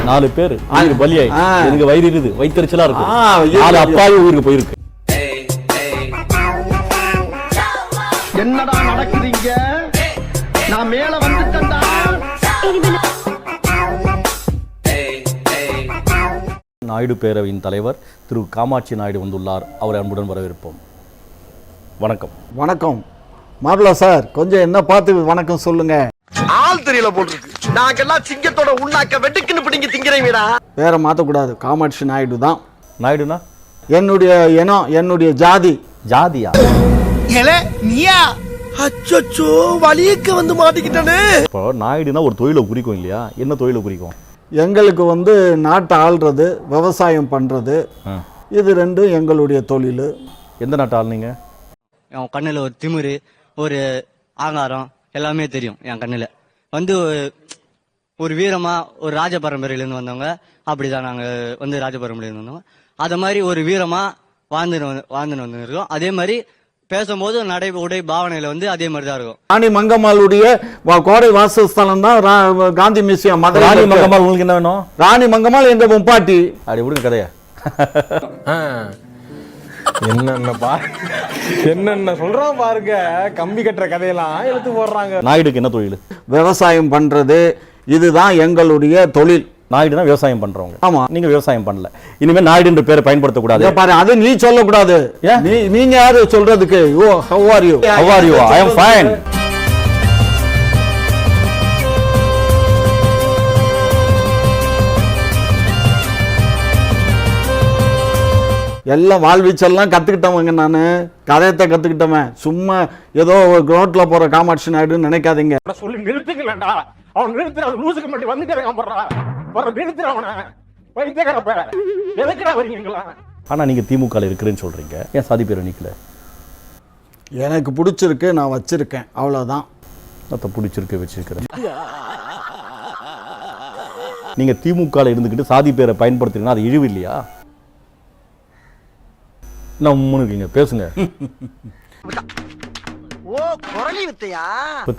4 பேர் பலியாய் எனக்கு வயிறு இருக்குது, வயிற்றுச்சலா இருக்கு. 4 அப்பாவி ஊருக்கு போயிருக்கு. என்னடா நடக்குதுங்க? நான் மேல வந்துட்டேன்டா. நாயுடு பேரவையின் தலைவர் திரு காமாட்சி நாயுடு வந்துள்ளார். அவரை அன்புடன் வரவேற்போம். வணக்கம். வணக்கம் மாப்பிள சார், கொஞ்சம் என்ன பார்த்து வணக்கம் சொல்லுங்க. ஆள் தெரியல போட்டுருக்கு. நாங்கெல்லாம் சிங்கத்தோட உண்ணாக்க வெட்டுக்குன்னு பிடிங்க திங்கிறீங்கடா. பேரை மாற்றக்கூடாது, காமாட்சி நாயுடு தான். நாயுடுனா என்னுடைய இனம், என்னுடைய ஜாதி. ஜாதியா? நீயா? அச்சோ, வலிக்கு வந்து மாட்டிக்கிட்டானே. இப்போ நாயுடுனா ஒரு தொழிலை குறிக்கும் இல்லையா? என்ன தொழிலை குறிக்கும்? எங்களுக்கு நாட்டை ஆள்றது, விவசாயம் பண்ணுறது, இது ரெண்டும் எங்களுடைய தொழில். எந்த நாட்டை ஆள்னீங்க? என் கண்ணில் ஒரு திமிரு, ஒரு ஆங்காரம் எல்லாமே தெரியும். என் கண்ணில் ஒரு வீரமா, ஒரு ராஜ பரம்பரையிலேருந்து வந்தவங்க. அப்படிதான் நாங்கள் ராஜ பரம்பரையிலேருந்து வந்தவங்க. அதை மாதிரி ஒரு வீரமா வாழ்ந்துன்னு வந்துருக்கோம். அதே மாதிரி பேசும்போது நடை உடை பாவனையில அதே மாதிரி தான் இருக்கும். ராணி மங்கம்மாளுடைய கோடை வாசஸ்தலம் தான் காந்தி மியூசியம். ராணி மங்கம்மாள் உங்களுக்கு என்ன வேணும்? ராணி மங்கம்மாள் எங்க முப்பாட்டி. அப்படி விடுங்க கதையா. என்னென்ன சொல்றான் பாருங்க. கம்பி கட்டுற கதையெல்லாம் எடுத்து போடுறாங்க. நாயுடுக்கு என்ன தொழில்? விவசாயம் பண்றது, இதுதான் எங்களுடைய தொழில். நாயுடுனா விவசாயம் பண்றவங்க. ஆமா. நீங்க விவசாயம் பண்ணல, இனிமே நாயுடு என்ற பேரை பயன்படுத்தக்கூடாது. பாரு, அது நீ சொல்லக்கூடாது. நீங்க யாரு சொல்றதுக்கு? ஓ, how are you? How are you? I am fine. எல்லாம் வாழ்வீச்செல்லாம் கத்துக்கிட்டவங்க. நான் கதையத்தை கத்துக்கிட்டவன். சும்மா ஏதோ ரோட்ல போற காமாட்சி நாயுடுன்னு நினைக்காதீங்க. சொல்லி நிறுத்துக்கலடா. அவன் நிறுத்துற லூசுக்கு மட்டும் வந்துட்டே நிறுத்துற அவனை. வைத்தியக்காரப்ப எதுக்குடா வரீங்களா? ஆனா நீங்க திமுக இருக்கிறேன்னு சொல்றீங்க, ஏன் சாதி பேரை நீக்கல? எனக்கு பிடிச்சிருக்கு, நான் வச்சிருக்கேன், அவ்வளவுதான். பிடிச்சிருக்கு, வச்சிருக்கிறேன். நீங்க திமுக இருந்துகிட்டு சாதி பேரை பயன்படுத்துறீங்கன்னா அது இழிவு இல்லையா? நான் பேசுங்க.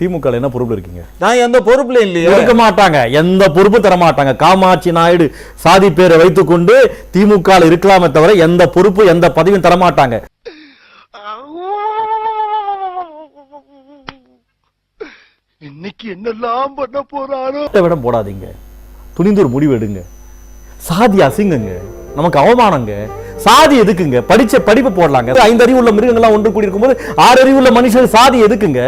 திமுக என்ன பொறுப்புல இருக்கீங்க? நான் எந்த பொறுப்புல இல்லையா? இருக்க மாட்டாங்க, எந்த பொறுப்பு தர மாட்டாங்க. காமாட்சி நாயுடு சாதி பேரை வைத்துக் கொண்டு திமுக இருக்கலாமே தவிர எந்த பொறுப்பு, எந்த பதவியும் தர மாட்டாங்க. இன்னைக்கு என்னெல்லாம் பண்ண போறாரோ. விட போடாதீங்க, துணிந்து ஒரு முடிவு எடுங்க. சாதி அசிங்கங்க, நமக்கு அவமானங்க. சாதி எதுக்குங்க? படிச்ச படிப்பு போடலாங்க. 5 அறிவு உள்ள மிருகங்கள்லாம் ஒன்று கூடி இருக்கும்போது 6 அறிவு உள்ள மனுஷன் சாதி எதுக்குங்க?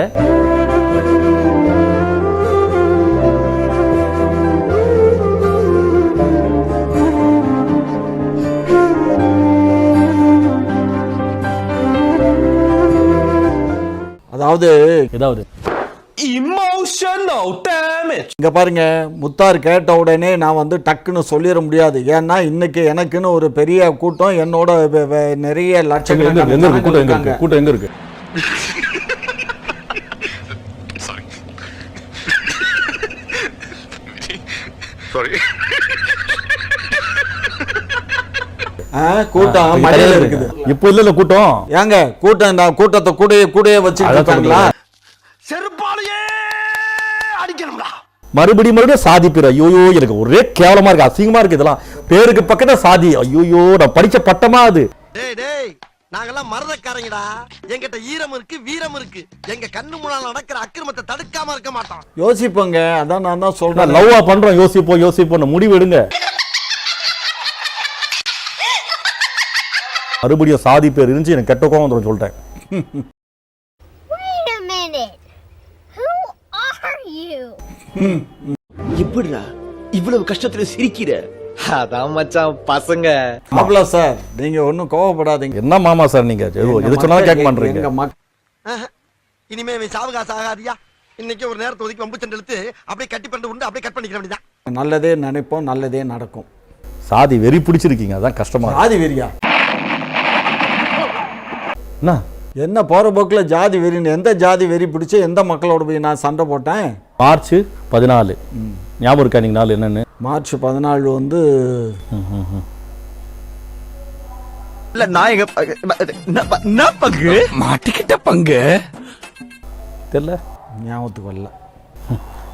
அதாவது இங்க பாருங்க, முத்தார் கேட்ட உடனே நான் டக்குன்னு சொல்லிட முடியாது. ஏன்னா இன்னைக்கு எனக்குன்னு ஒரு பெரிய கூட்டம், என்னோட நிறைய லட்சக்கணக்கான கூட்டம் எங்க இருக்கு? கூட்டம் மழையில இருக்குது. இப்ப இல்ல கூட்டம். ஏங்க கூட்டத்தை கூடயே வச்சுக்கிட்டாங்களா? மறுபடியும் சாதி பேர். ஐயோ, எனக்கு ஒரே கேவலமா இருக்கு, அசிங்கமா இருக்கு. இதெல்லாம் பேருக்கு பக்கத்துல சாதி. ஐயோ, நான் படிச்ச பட்டமா அது. நாங்கெல்லாம் மறதக்காரங்கடா. எங்கிட்ட ஈரம் இருக்கு, வீரம் இருக்கு. எங்க கண்ணு முன்னால நடக்கிற அக்கிரமத்தை தடுக்காம இருக்க மாட்டோம். யோசிப்போங்க, அதான் நான் தான் சொல்றேன். லவ்வா பண்றோம், யோசிப்போம், முடிவு எடுங்க. மறுபடியும் சாதி பேர் இருந்துச்சு, எனக்கு கெட்ட கோவம் வந்துடும் சொல்லிட்டேன். இப்படிடா இவ்வளவு கஷ்டத்துல சிரிக்கிற? அதான் மச்சான் பசங்க. மாப்ள சார், நீங்க ஒன்னும் கோவப்படாதீங்க. என்ன மாமா சார் நீங்க எது சொன்னாலும் கேட்க மாட்டீங்க. இனிமே சாவகாசம் ஆகாதியா. இன்னைக்கு ஒரு நேரத்தை ஒதுக்கி வம்பு சண்டை இழுத்து அப்படியே கட்டி பண்ணி உண்டு அப்படியே கட் பண்ணிக்கிற வேண்டியதான். நல்லதே நினைப்போம், நல்லதே நடக்கும். சாதி வெறி பிடிச்சிருக்கீங்க, அதான் கஷ்டமா. சாதி வெறியா? என்ன போற போக்குல ஜாதி வெறின்னு? எந்த ஜாதி வெறி பிடிச்சு எந்த மக்களோட போய் நான் சண்டை போட்டேன்? மார்ச் 14 ஞாபகம் இருக்கா? நீங்க நாள் என்னன்னு? மார்ச் 14 இல்ல நாயக பங்கு மாட்டிக்கிட்ட பங்கு தெரியல, ஞாபகத்துக்கு வரல.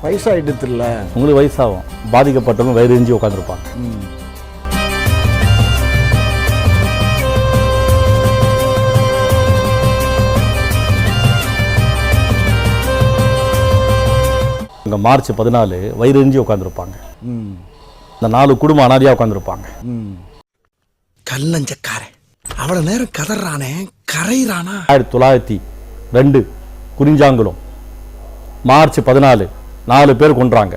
வயசாயிடுது இல்ல. உங்களுக்கு வயசாகும், பாதிக்கப்பட்டவங்க வயிறு எரிஞ்சு உட்காந்துருப்பாங்க. இங்கே மார்ச் 14 வயிறு எரிஞ்சு உட்காந்துருப்பாங்க. இந்த 4 குடும்பம் அனாதியாக உட்காந்துருப்பாங்க. கல்லஞ்சக்காரன் அவ்வளவு நேரம் கதறானே கரையிறானா. 1902 குறிஞ்சாங்குளம் மார்ச் 14 4 பேர் கொன்றாங்க.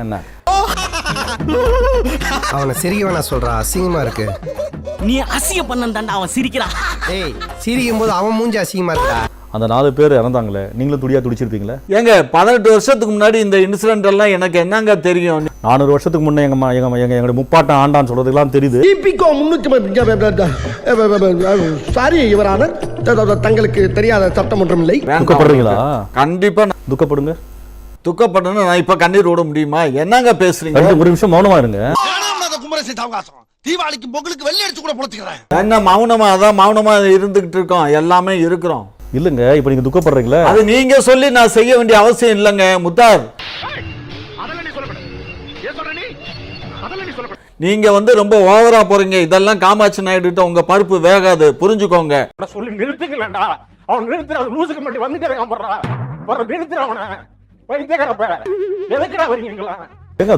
என்ன அவனை சிரிக்க வேணா சொல்றா, அசிங்கமா இருக்கு. நீ அசிங்க பண்ணான்டா அவன் சிரிக்கிறான். ஏய், சிரிக்கும் போது அவன் மூஞ்சி அசிங்கமா இருக்கா. அந்த 4 பேர் இறந்தாங்களே, நீங்களும் துடியா துடிச்சிருப்பீங்களே. ஏங்க 18 வருஷத்துக்கு முன்னாடி இந்த இன்சிடென்ட் எல்லாம் எனக்கு என்னங்க தெரியும்? 400 வருஷத்துக்கு முன்னே எங்களுடைய முப்பாட்டம் ஆண்டான்னு சொல்றதுக்கெல்லாம் தெரியுது. சாரி இவரான தங்களுக்கு தெரியாத சட்டம் ஒன்றும் இல்லை. துக்கப்படுறீங்களா? கண்டிப்பா துக்கப்படுங்க. துக்கப்படணும். நான் இப்ப கண்ணீர் விட முடியுமா? என்னங்க பேசுறீங்க? ஒரு நிமிஷம் மௌனமா இருங்க. குமரசி அவகாசம் தீபாவளிக்கு பொங்கலுக்கு வெள்ளி அடிச்சு கூட பொழைச்சுக்கிறேன். என்ன மௌனமா? அதான் மௌனமா இருந்துகிட்டு இருக்கோம், எல்லாமே இருக்கிறோம். இல்லங்க, இப்ப நீங்க துக்கப்படுறீங்களா? அது நீங்க சொல்லி நான் செய்ய வேண்டிய அவசியம் இல்லைங்க முத்தார். நீங்க வந்து ரொம்ப ஓவரா போறீங்க. இதெல்லாம் காமாட்சி நாயுடு உங்க பருப்பு வேகாது, புரிஞ்சுக்கோங்க. சொல்லி நிறுத்துக்கலடா, அவன் நிறுத்துற லூசுக்கு மட்டும் வந்துட்டே இருக்கான் போடுறா. நிறுத்துற அவனை பைத்தியக்காரப்ப. எதுக்குடா வரீங்களா?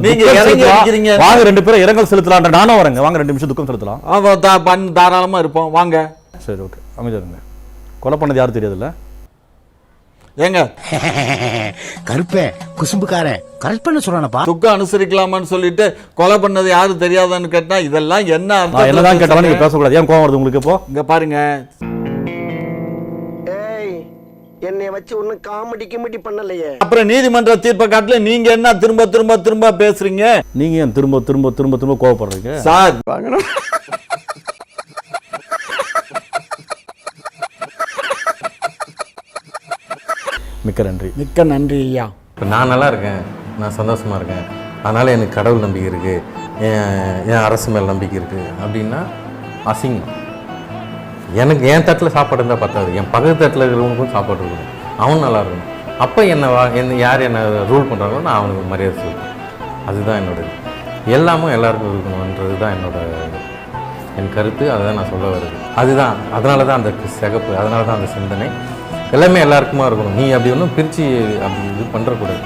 நீங்க இறங்கி அடிக்கிறீங்க. வாங்க 2 பேரும் இரங்கல் செலுத்தலாம். நானும் வரேங்க. வாங்க 2 நிமிஷம் துக்கம் செலுத்தலாம். தாராளமா இருப்போம், வாங்க. சரி, ஓகே, அமைதியா இருங்க. கொலை பண்ணது யாரும் தெரியாதுல்ல? ஏங்க கருப்பே குசும்புக்கார கரெக்ட் பண்ண சொல்றானப்பா. துக்கம் அனுசரிக்கலாமான்னு சொல்லிட்டு கொலை பண்ணது யாரும் தெரியாதான்னு கேட்டா இதெல்லாம் என்ன அர்த்தம்? நான் என்னதான் கேட்டாலும் நீங்க பேசக்கூடாது. ஏன் கோவம் வருது உங்களுக்கு? இப்போ இங்க பாருங்க, என்னைய வச்சு ஒன்னும் காமெடி கிமெடி பண்ணலையே. அப்புறம் நீதிமன்ற தீர்ப்பை காட்டல நீங்க என்ன திரும்ப திரும்ப திரும்ப பேசுறீங்க? நீங்க ஏன் திரும்ப திரும்ப திரும்ப திரும்ப கோவப்படுறீங்க? சார் மிக்க நன்றி. மிக்க நன்றி ஐயா. இப்போ நான் நல்லா இருக்கேன், நான் சந்தோஷமாக இருக்கேன், அதனால் எனக்கு கடவுள் நம்பிக்கை இருக்குது, என் அரசு மேல் நம்பிக்கை இருக்குது அப்படின்னா அசிங்கம். எனக்கு என் தட்டில் சாப்பாடு இருந்தால் பத்தாது, என் பக்கத்து தட்டில் இருக்கிறவங்களுக்கும் சாப்பாடு இருக்கணும், அவன் நல்லா இருக்கணும். அப்போ என்ன யார் என்ன ரூல் பண்ணுறாங்களோ நான் அவனுக்கு மரியாதை சொல்லுவேன். அதுதான் என்னோடய எல்லாமும் எல்லாருக்கும் இருக்கணுன்றது தான் என் கருத்து. அதை தான் நான் சொல்ல வருது. அதுதான், அதனால தான் அந்த சிகப்பு, அதனால தான் அந்த சிந்தனை எல்லாமே எல்லாருக்குமா இருக்கணும். நீ அப்படி ஒன்றும் பிரித்து அப்படி இது பண்ணுறக்கூடாது.